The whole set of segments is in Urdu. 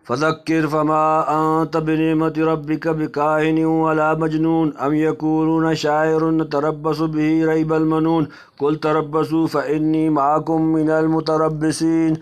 فذكر فما أنت بنعمة ربك بكاهن ولا مجنون أم يقولون شاعر نتربص به ريب المنون قل تربصوا فإني معكم من المتربصين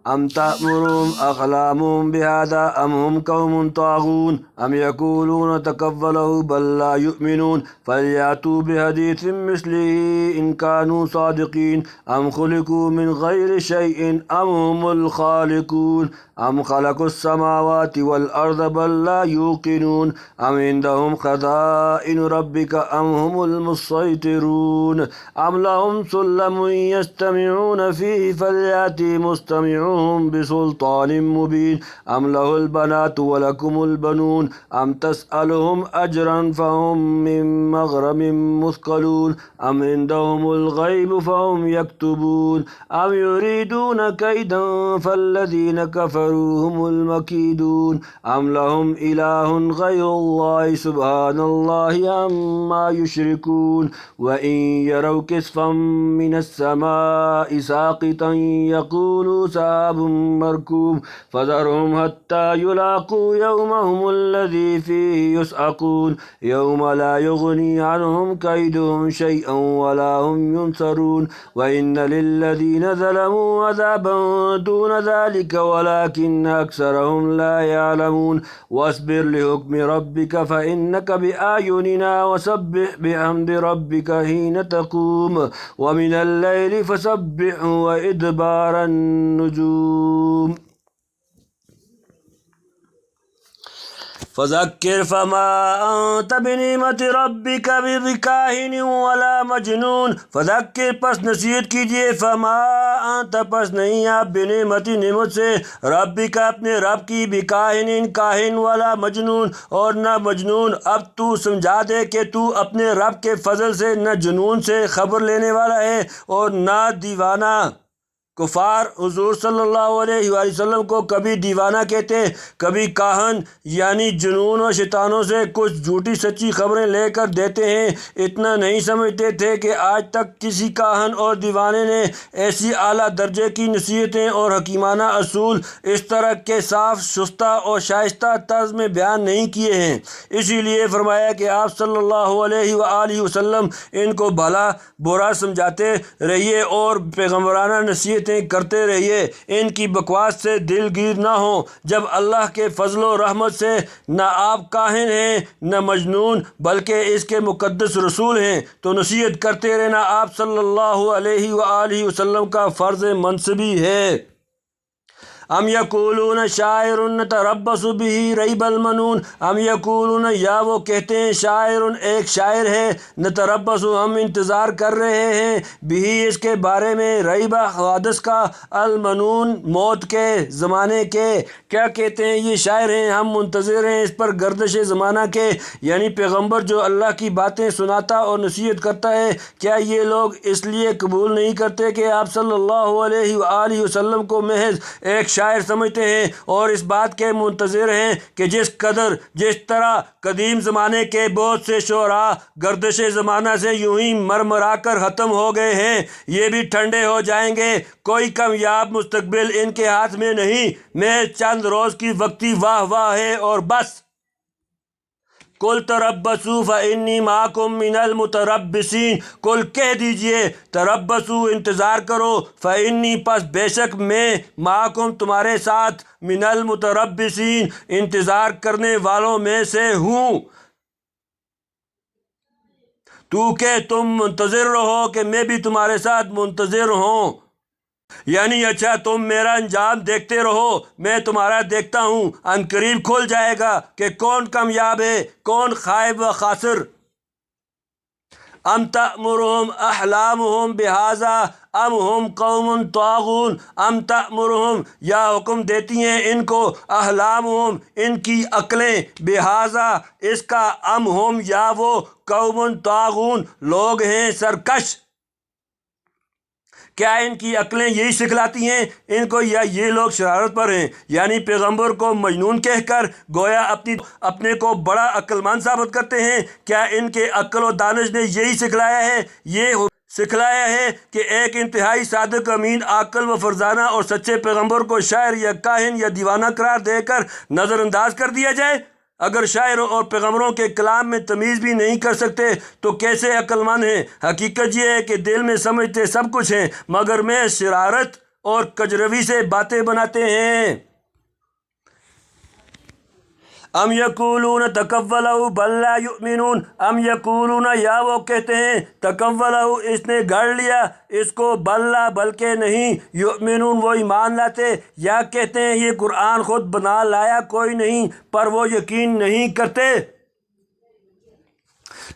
أم تأمرهم أحلامهم بهذا أم هم قوم طاغون أم يقولون تقبله بل لا يؤمنون فليأتوا بحديث مثله إن كانوا صادقين أم خلقوا من غير شيء أم هم الخالقون أم خلقوا السماوات والأرض بل لا يوقنون أم عندهم خزائن ربك أم هم المسيطرون أم لهم سلم يستمعون فيه فليأتي مستمعون بسلطان مبين أم له البنات ولكم البنون أم تسألهم أجرا فهم من مغرم مثقلون أم عندهم الغيب فهم يكتبون أم يريدون كيدا فالذين كفروا هم المكيدون أم لهم إله غير الله سبحان الله عما يشركون وإن يروا كسفا من السماء ساقطا يقولوا سحاب مركوم فذرهم حتى يلاقوا يومهم الذي فيه يسعقون يوم لا يغني عنهم كيدهم شيئا ولا هم ينصرون وإن للذين ظلموا عذابا دون ذلك ولكن أكثرهم لا يعلمون واصبر لحكم ربك فإنك بأعيننا وسبح بحمد ربك حين تقوم ومن الليل فسبحه وإدبار النجوم فذكر فما أنت بنعمت ربك بکاہن ولا مجنون فذکر پس نصیحت کیجیے فما انت پس نہیں آپ بنعمت نعمت سے ربی کا اپنے رب کی بکاہن کاہن ولا مجنون اور نہ مجنون اب تو سمجھا دے کہ تو اپنے رب کے فضل سے نہ جنون سے خبر لینے والا ہے اور نہ دیوانہ کفار حضور صلی اللہ علیہ وآلہ وسلم کو کبھی دیوانہ کہتے کبھی کاہن یعنی جنون و شیطانوں سے کچھ جھوٹی سچی خبریں لے کر دیتے ہیں اتنا نہیں سمجھتے تھے کہ آج تک کسی کاہن اور دیوانے نے ایسی اعلیٰ درجے کی نصیحتیں اور حکیمانہ اصول اس طرح کے صاف شستہ اور شائستہ طرز میں بیان نہیں کیے ہیں اسی لیے فرمایا کہ آپ صلی اللہ علیہ وآلہ وسلم ان کو بھلا برا سمجھاتے رہیے اور پیغمبرانہ نصیحت کرتے رہیے ان کی بکواس سے دل گیر نہ ہوں جب اللہ کے فضل و رحمت سے نہ آپ کاہن ہیں نہ مجنون بلکہ اس کے مقدس رسول ہیں تو نصیحت کرتے رہنا آپ صلی اللہ علیہ وآلہ وسلم کا فرض منصبی ہے ام یقولون شاعر نتربص به ریب المنون ام یقولون یا وہ کہتے ہیں شاعر ایک شاعر ہے نتربص ہم انتظار کر رہے ہیں بھی اس کے بارے میں ریب حوادث کا المنون موت کے زمانے کے کیا کہتے ہیں یہ شاعر ہیں ہم منتظر ہیں اس پر گردش زمانہ کے یعنی پیغمبر جو اللہ کی باتیں سناتا اور نصیحت کرتا ہے کیا یہ لوگ اس لیے قبول نہیں کرتے کہ آپ صلی اللہ علیہ وآلہ وسلم کو محض ایک شاعر سمجھتے ہیں اور اس بات کے منتظر ہیں کہ جس طرح قدیم زمانے کے بہت سے شعراء گردش زمانہ سے یوں ہی مرمرا کر ختم ہو گئے ہیں یہ بھی ٹھنڈے ہو جائیں گے کوئی کامیاب مستقبل ان کے ہاتھ میں نہیں محض چند روز کی وقتی واہ واہ ہے اور بس کل تربصوا فإنی معکم من المتربصین کل کہہ دیجئے تربصوا انتظار کرو فإنی پس بے شک میں معکم تمہارے ساتھ من المتربصین انتظار کرنے والوں میں سے ہوں تو کہ تم منتظر رہو کہ میں بھی تمہارے ساتھ منتظر ہوں یعنی اچھا تم میرا انجام دیکھتے رہو میں تمہارا دیکھتا ہوں عنقریب کھل جائے گا کہ کون کامیاب ہے کون خائب و خاسر ام تأمرهم احلامهم بهذا ام هم قوم طاغون ام تأمرهم یا حکم دیتی ہیں ان کو احلامهم ان کی عقلیں بهذا اس کا ام هم یا وہ قوم طاغون لوگ ہیں سرکش کیا ان کی عقلیں یہی سکھلاتی ہیں ان کو یا یہ لوگ شرارت پر ہیں یعنی پیغمبر کو مجنون کہہ کر گویا اپنے کو بڑا عقل مند ثابت کرتے ہیں کیا ان کے عقل و دانش نے یہی سکھلایا ہے یہ سکھلایا ہے کہ ایک انتہائی صادق، امین، عاقل و فرزانہ اور سچے پیغمبر کو شاعر یا کاہن یا دیوانہ قرار دے کر نظر انداز کر دیا جائے؟ اگر شاعروں اور پیغمبروں کے کلام میں تمیز بھی نہیں کر سکتے تو کیسے عقل مند ہیں؟ حقیقت یہ ہے کہ دل میں سمجھتے سب کچھ ہیں مگر میں شرارت اور کجروی سے باتیں بناتے ہیں۔ ام یقولون تکولہ بل لا یؤمنون، ام یقولون، یا وہ کہتے ہیں، تکولہ، اس نے گھڑ لیا اس کو، بل لا، بلکہ نہیں، یؤمنون، وہ ایمان لاتے، یا کہتے ہیں یہ قرآن خود بنا لایا کوئی نہیں، پر وہ یقین نہیں کرتے۔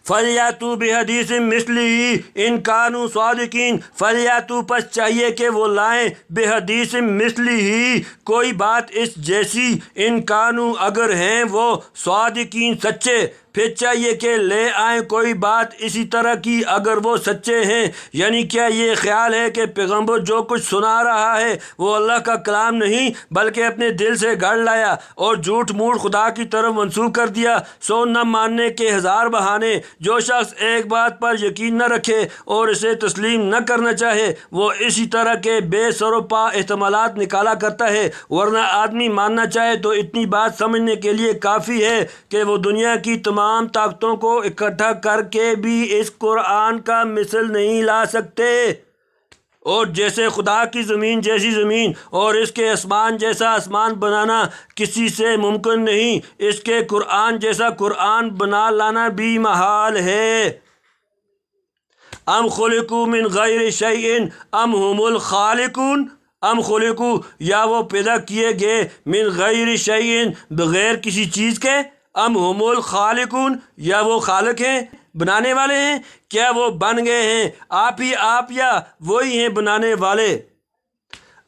فَلْيَأْتُوا بِحَدِیثٍ مِثْلِهِ إِنْ كَانُوا صَادِقِینَ، فَلْيَأْتُوا، پس چاہیے کہ وہ لائیں، بِحَدِیثٍ مِثْلِهِ، کوئی بات اس جیسی، إِنْ كَانُوا، اگر ہیں وہ، صادقین، سچے، پھر چاہیے کہ لے آئیں کوئی بات اسی طرح کی اگر وہ سچے ہیں۔ یعنی کیا یہ خیال ہے کہ پیغمبر جو کچھ سنا رہا ہے وہ اللہ کا کلام نہیں بلکہ اپنے دل سے گھڑ لایا اور جھوٹ موٹ خدا کی طرف منسوخ کر دیا؟ سو نہ ماننے کے ہزار بہانے۔ جو شخص ایک بات پر یقین نہ رکھے اور اسے تسلیم نہ کرنا چاہے وہ اسی طرح کے بے سر و پا احتمالات نکالا کرتا ہے، ورنہ آدمی ماننا چاہے تو اتنی بات سمجھنے کے لیے کافی ہے کہ وہ دنیا کی تمام طاقتوں کو اکٹھا کر کے بھی اس قرآن کا مثل نہیں لا سکتے۔ اور جیسے خدا کی زمین جیسی زمین اور اس کے آسمان جیسا آسمان بنانا کسی سے ممکن نہیں، اس کے قرآن جیسا قرآن بنا لانا بھی محال ہے۔ ام خلقوا من غیر شیء ام هم الخالقون، ام خلقوا، یا وہ پیدا کیے گئے، من غیر شیء، بغیر کسی چیز کے، ام هم الخالقون، یا وہ خالق ہیں، بنانے والے ہیں؟ کیا وہ بن گئے ہیں آپ ہی آپ یا وہی ہیں بنانے والے؟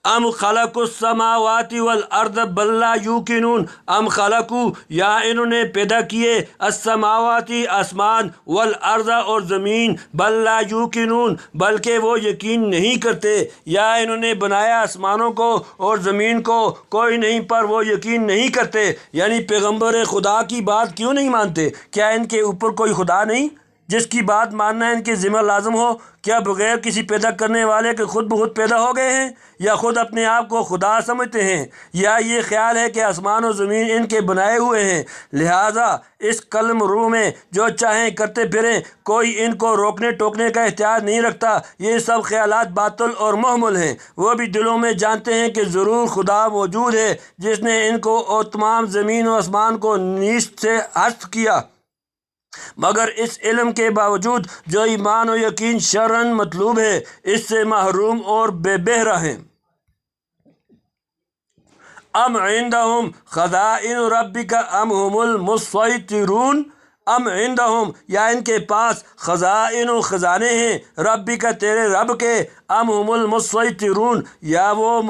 ام خلقوا السماوات والارض بل لا یوقنون، ام خلقوا، یا انہوں نے پیدا کیے، السماواتی، آسمان، والارض، اور زمین، بل لا یوقنون، بلکہ وہ یقین نہیں کرتے۔ یا انہوں نے بنایا آسمانوں کو اور زمین کو، کوئی نہیں، پر وہ یقین نہیں کرتے۔ یعنی پیغمبر خدا کی بات کیوں نہیں مانتے؟ کیا ان کے اوپر کوئی خدا نہیں جس کی بات ماننا ان کے ذمہ لازم ہو؟ کیا بغیر کسی پیدا کرنے والے کے خود بخود پیدا ہو گئے ہیں، یا خود اپنے آپ کو خدا سمجھتے ہیں، یا یہ خیال ہے کہ آسمان و زمین ان کے بنائے ہوئے ہیں، لہٰذا اس قلم رو میں جو چاہیں کرتے پھریں، کوئی ان کو روکنے ٹوکنے کا اختیار نہیں رکھتا۔ یہ سب خیالات باطل اور محمل ہیں۔ وہ بھی دلوں میں جانتے ہیں کہ ضرور خدا موجود ہے جس نے ان کو اور تمام زمین و آسمان کو نیست سے ہست کیا، مگر اس علم کے باوجود جو ایمان و یقین شرعاً مطلوب ہے اس سے محروم اور بے بہرہ ہیں۔ ام عندہم خزائن ربک ام هم المسیطرون، ام عندہم، یا ان کے پاس، خزائن و خزانے ہیں، ربک، تیرے رب کے، ام هم المسیطرون، یا وہ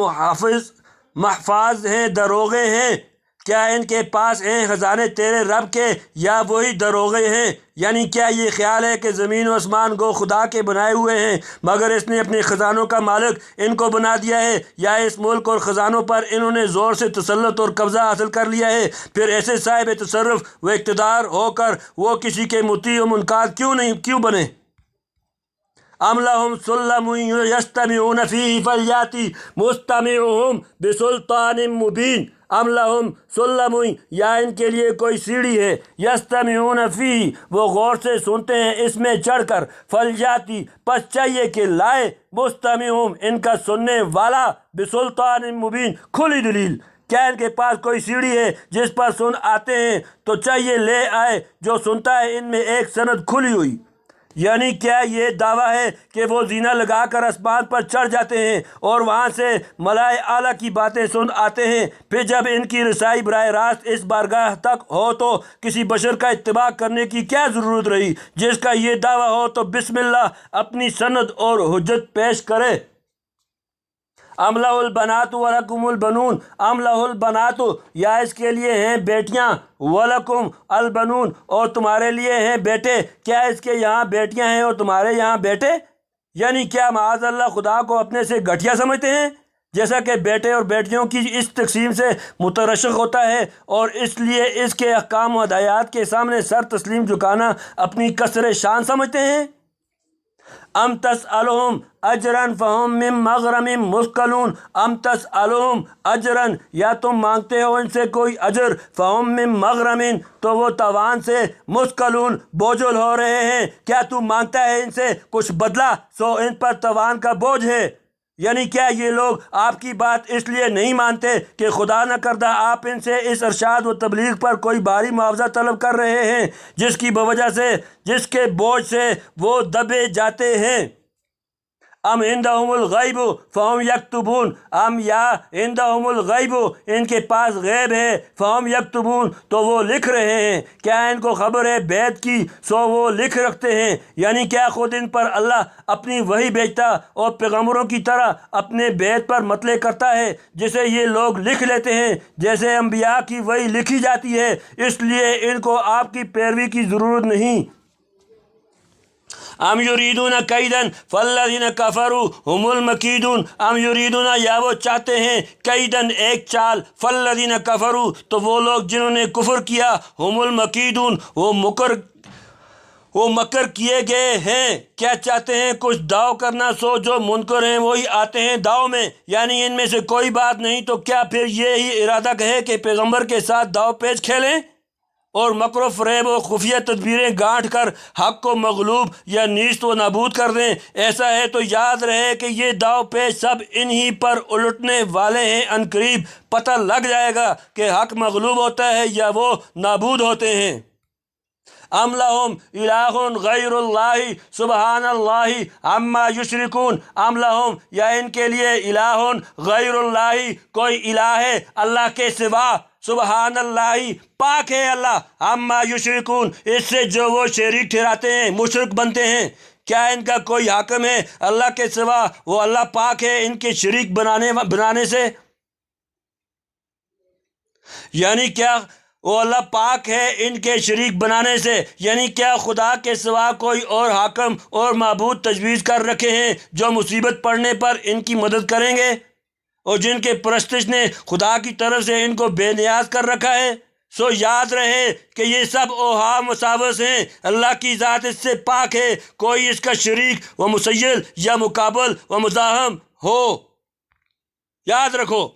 محفاظ ہیں، دروغے ہیں۔ کیا ان کے پاس ہیں خزانے تیرے رب کے، یا وہی دروغے ہیں؟ یعنی کیا یہ خیال ہے کہ زمین و آسمان کو خدا کے بنائے ہوئے ہیں مگر اس نے اپنے خزانوں کا مالک ان کو بنا دیا ہے، یا اس ملک اور خزانوں پر انہوں نے زور سے تسلط اور قبضہ حاصل کر لیا ہے؟ پھر ایسے صاحب تصرف و اقتدار ہو کر وہ کسی کے مطیع و منقاد کیوں بنے؟ ام لہم سلم یستمعون فیہ فلیأت مستمعہم بسلطان مبین، ام لہم سلم، یا ان کے لیے کوئی سیڑھی ہے، یستمعون فیہ، وہ غور سے سنتے ہیں اس میں چڑھ کر، فلیأتی، پس چاہیے کہ لائے، مستمعہم، ان کا سننے والا، بسلطان مبین، کھلی دلیل۔ کیا ان کے پاس کوئی سیڑھی ہے جس پر سن آتے ہیں؟ تو چاہیے لے آئے جو سنتا ہے ان میں ایک سند کھلی ہوئی۔ یعنی کیا یہ دعویٰ ہے کہ وہ زینہ لگا کر آسمان پر چڑھ جاتے ہیں اور وہاں سے ملائے اعلیٰ کی باتیں سن آتے ہیں؟ پھر جب ان کی رسائی براہ راست اس بارگاہ تک ہو تو کسی بشر کا اتباع کرنے کی کیا ضرورت رہی؟ جس کا یہ دعویٰ ہو تو بسم اللہ اپنی سند اور حجت پیش کرے۔ ام لہ البنات ولکم البنون، ام لہ البنات، یا اس کے لیے ہیں بیٹیاں، ولکم البنون، اور تمہارے لیے ہیں بیٹے۔ کیا اس کے یہاں بیٹیاں ہیں اور تمہارے یہاں بیٹے؟ یعنی کیا معاذ اللہ خدا کو اپنے سے گھٹیا سمجھتے ہیں؟ جیسا کہ بیٹے اور بیٹیوں کی اس تقسیم سے مترشح ہوتا ہے اور اس لیے اس کے احکام و ہدایات کے سامنے سر تسلیم جھکانا اپنی کسر شان سمجھتے ہیں۔ ام تسألہم اجرن فہم من مغرم مثقلون، ام تسألہم اجرن، یا تم مانگتے ہو ان سے کوئی اجر، فہم من مغرم، تو وہ تاوان سے، مثقلون، بوجھل ہو رہے ہیں، کیا تو مانگتا ہے ان سے کچھ بدلہ، سو ان پر تاوان کا بوجھ ہے۔ یعنی کیا یہ لوگ آپ کی بات اس لیے نہیں مانتے کہ خدا نہ کردہ آپ ان سے اس ارشاد و تبلیغ پر کوئی بھاری معاوضہ طلب کر رہے ہیں جس کی وجہ سے، جس کے بوجھ سے وہ دبے جاتے ہیں۔ ام عندہم الغیب فہم یکتبون، ام یا عندہم الغیب، ان کے پاس غیب ہے، فہم یکتبون، تو وہ لکھ رہے ہیں، کیا ان کو خبر ہے بیت کی، سو وہ لکھ رکھتے ہیں۔ یعنی کیا خود ان پر اللہ اپنی وحی بھیجتا اور پیغمبروں کی طرح اپنے بیت پر مطلع کرتا ہے جسے یہ لوگ لکھ لیتے ہیں جیسے انبیاء کی وحی لکھی جاتی ہے، اس لیے ان کو آپ کی پیروی کی ضرورت نہیں۔ ام یریدون کیدن فالذین کفروا هم المکیدون، ام یریدون، یا وہ چاہتے ہیں، کیدن ایک چال، فالذین کفروا، تو وہ لوگ جنہوں نے کفر کیا، هم المکیدون، وہ مکر کیے گئے ہیں۔ کیا چاہتے ہیں کچھ داؤ کرنا، سو جو منکر ہیں وہی آتے ہیں داؤ میں، یعنی ان میں سے کوئی بات نہیں، تو کیا پھر یہی ارادہ ہے کہ پیغمبر کے ساتھ داؤ پیچ کھیلیں اور مکر و فریب و خفیہ تدبیریں گانٹھ کر حق کو مغلوب یا نیست و نابود کر دیں؟ ایسا ہے تو یاد رہے کہ یہ داؤ پیچ سب انہی پر الٹنے والے ہیں، عنقریب پتہ لگ جائے گا کہ حق مغلوب ہوتا ہے یا وہ نابود ہوتے ہیں۔ ام لہم الہ غیر اللہ سبحان اللہ عما یشرکون، ام لہم، یا ان کے لیے الہ غیر اللہ، کوئی الہ ہے اللہ کے سوا، سبحان اللہ، پاک ہے اللہ، عما یشرکون، اس سے جو وہ شریک ٹھہراتے ہیں، مشرک بنتے ہیں۔ کیا ان کا کوئی حاکم ہے اللہ کے سوا؟ وہ اللہ پاک ہے ان کے شریک بنانے سے۔ یعنی کیا وہ اللہ پاک ہے ان کے شریک بنانے سے، یعنی کیا خدا کے سوا کوئی اور حاکم اور معبود تجویز کر رکھے ہیں جو مصیبت پڑنے پر ان کی مدد کریں گے، اور جن کے پرستش نے خدا کی طرف سے ان کو بے نیاز کر رکھا ہے؟ سو یاد رہے کہ یہ سب اوہام وساوس ہیں، اللہ کی ذات اس سے پاک ہے، کوئی اس کا شریک و مسیل یا مقابل و مزاحم ہو۔ یاد رکھو،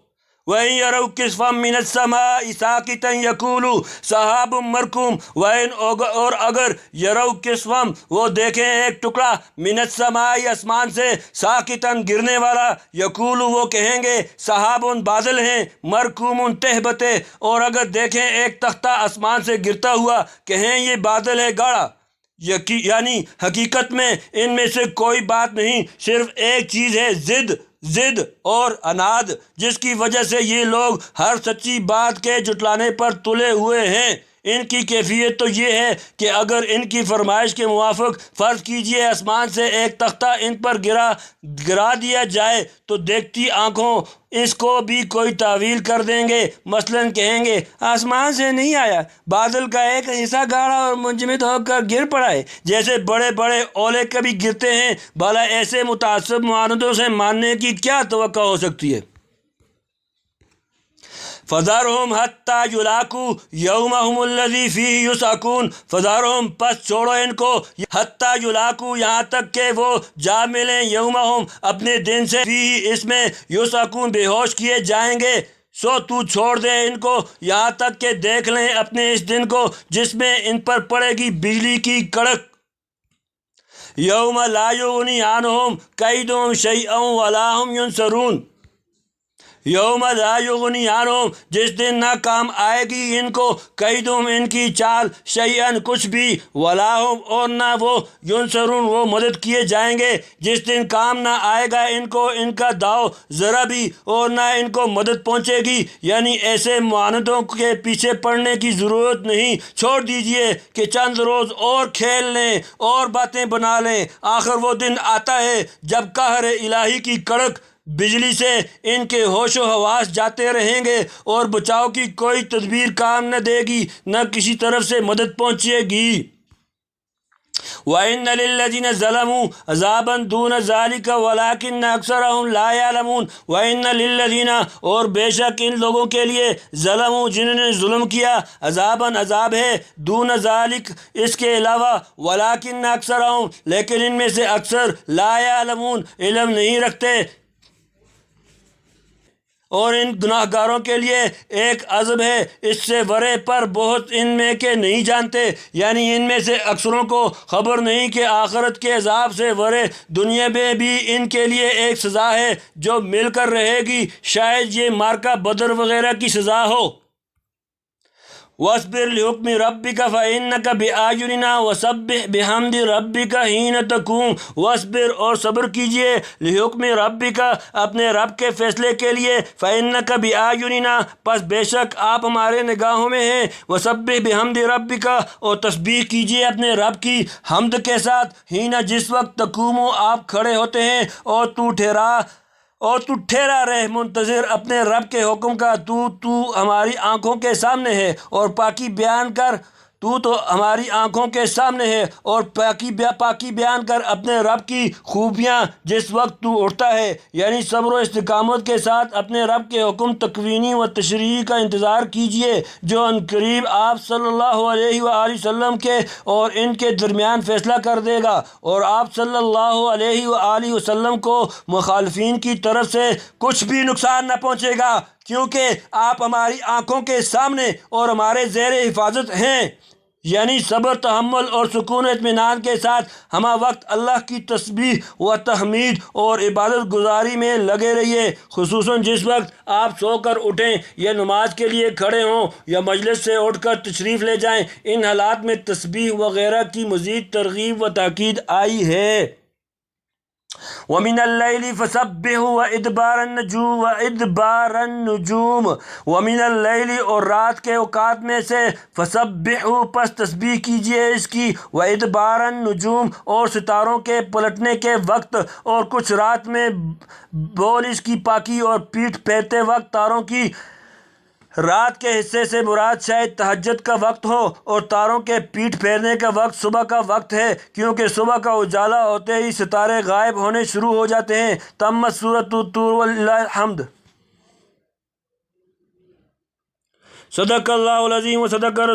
وَإِن يَرَوْا كِسْفًا مِّنَ السَّمَاءِ سَاقِطًا يَقُولُوا سَحَابٌ مَّرْكُومٌ، اور اگر یرو کسفم، وہ دیکھیں ایک ٹکڑا، من السماء، آسمان سے، ساقطاً، گرنے والا، یقولو، وہ کہیں گے، سحابٌ، بادل ہیں، مرکوم، تہبتے، اور اگر دیکھیں ایک تختہ آسمان سے گرتا ہوا، کہیں یہ بادل ہے گاڑا۔ یعنی حقیقت میں ان میں سے کوئی بات نہیں، صرف ایک چیز ہے، ضد اور عناد، جس کی وجہ سے یہ لوگ ہر سچی بات کے جھٹلانے پر تلے ہوئے ہیں۔ ان کی کیفیت تو یہ ہے کہ اگر ان کی فرمائش کے موافق فرض کیجئے آسمان سے ایک تختہ ان پر گرا دیا جائے تو دیکھتی آنکھوں اس کو بھی کوئی تعویل کر دیں گے، مثلاً کہیں گے آسمان سے نہیں آیا، بادل کا ایک حصہ گاڑا اور منجمد ہو کر گر پڑا ہے، جیسے بڑے بڑے اولے کبھی گرتے ہیں۔ بھلا ایسے متعصب معاندوں سے ماننے کی کیا توقع ہو سکتی ہے؟ فَذَرْهُمْ حَتَّى يُلَاقُوا يَوْمَهُمُ الَّذِي فِيهِ يُوعَدُونَ، فَذَرْهُمْ، پس چھوڑو ان کو، حَتَّى يُلَاقُوا، یہاں تک کہ وہ جا ملیں، یومہم، اپنے دن سے، فِيهِ، اس میں، يُوعَدُونَ، بے ہوش کیے جائیں گے، سو تو چھوڑ دے ان کو یہاں تک کہ دیکھ لیں اپنے اس دن کو جس میں ان پر پڑے گی بجلی کی کڑک۔ یوم لا یغنی عنہم کیدہم شیئا ولا ہم ینصرون، یوم لا یغنی عنہم، جس دن نہ کام آئے گی ان کو، کیدہم، ان کی چال، شیئن، کچھ بھی، ولا ہم، اور نہ وہ، ینصرون، وہ مدد کیے جائیں گے۔ جس دن کام نہ آئے گا ان کو ان کا داؤ ذرا بھی، اور نہ ان کو مدد پہنچے گی۔ یعنی ایسے معاندوں کے پیچھے پڑنے کی ضرورت نہیں، چھوڑ دیجئے کہ چند روز اور کھیل لیں اور باتیں بنا لیں، آخر وہ دن آتا ہے جب قہر الہی کی کڑک بجلی سے ان کے ہوش و حواس جاتے رہیں گے اور بچاؤ کی کوئی تدبیر کام نہ دے گی، نہ کسی طرف سے مدد پہنچے گی۔ وَإِنَّ لِلَّذِينَ ظَلَمُوا عَذَابًا دُونَ ذَلِكَ وَلَكِنَّ أَكْثَرَهُمْ لَا يَعْلَمُونَ وَإِنَّ لِلَّذِينَ اور بے شک ان لوگوں کے لیے ظلموا جنہوں نے ظلم کیا عذابًا عذاب ہے دون ذالک اس کے علاوہ وَلَكِنَّ أَكْثَرَهُمْ لیکن ان میں سے اکثر لا يعلمون علم نہیں رکھتے اور ان گناہ گاروں کے لیے ایک عذاب ہے اس سے ورے پر بہت ان میں کے نہیں جانتے، یعنی ان میں سے اکثروں کو خبر نہیں کہ آخرت کے عذاب سے ورے دنیا میں بھی ان کے لیے ایک سزا ہے جو مل کر رہے گی، شاید یہ معرکہ بدر وغیرہ کی سزا ہو۔ وَاصْبِرْ لِحُکْمِ رَبِّكَ فَإِنَّكَ بِأَعْیُنِنَا وَسَبِّحْ بِحَمْدِ رَبِّكَ حِینَ تَقُومُ وَاصْبِرْ اور صبر کیجئے لِحُکْمِ رَبِّكَ اپنے رب کے فیصلے کے لیے فَإِنَّكَ بِأَعْیُنِنَا پس بے شک آپ ہمارے نگاہوں میں ہیں، وَسَبِّحْ بِحَمْدِ رَبِّكَ اور تسبیح کیجئے اپنے رب کی حمد کے ساتھ حین جس وقت تقوم آپ کھڑے ہوتے ہیں اور تو ٹھہرا رہ منتظر اپنے رب کے حکم کا، تو ہماری آنکھوں کے سامنے ہے اور پاکی بیان کر، تو ہماری آنکھوں کے سامنے ہے اور پاکی بیان کر اپنے رب کی خوبیاں جس وقت تو اٹھتا ہے، یعنی صبر و استقامت کے ساتھ اپنے رب کے حکم تکوینی و تشریعی کا انتظار کیجئے جو عنقریب آپ صلی اللہ علیہ وآلہ وسلم کے اور ان کے درمیان فیصلہ کر دے گا، اور آپ صلی اللہ علیہ وآلہ وسلم کو مخالفین کی طرف سے کچھ بھی نقصان نہ پہنچے گا کیونکہ آپ ہماری آنکھوں کے سامنے اور ہمارے زیر حفاظت ہیں، یعنی صبر تحمل اور سکون و اطمینان کے ساتھ ہمہ وقت اللہ کی تسبیح و تحمید اور عبادت گزاری میں لگے رہیے، خصوصاً جس وقت آپ سو کر اٹھیں یا نماز کے لیے کھڑے ہوں یا مجلس سے اٹھ کر تشریف لے جائیں، ان حالات میں تسبیح وغیرہ کی مزید ترغیب و تاکید آئی ہے۔ وَمِنَ اللَّيْلِ فَسَبِّحْهُ وَإِدْبَارَ النُّجُومِ وَمِنَ اللَّيْلِ اور رات کے اوقات میں سے فَسَبِّحْهُ پس تسبیح کیجئے اس کی، وَإِدْبَارَ النُّجُومِ اور ستاروں کے پلٹنے کے وقت، اور کچھ رات میں بول اس کی پاکی اور پیٹھ پھیرتے وقت تاروں کی۔ رات کے حصے سے مراد شاید تہجد کا وقت ہو اور تاروں کے پیٹھ پھیرنے کا وقت صبح کا وقت ہے، کیونکہ صبح کا اجالا ہوتے ہی ستارے غائب ہونے شروع ہو جاتے ہیں۔ تمت سورۃ الطور وللہ الحمد۔ صدق اللہ العظیم و صدق رسول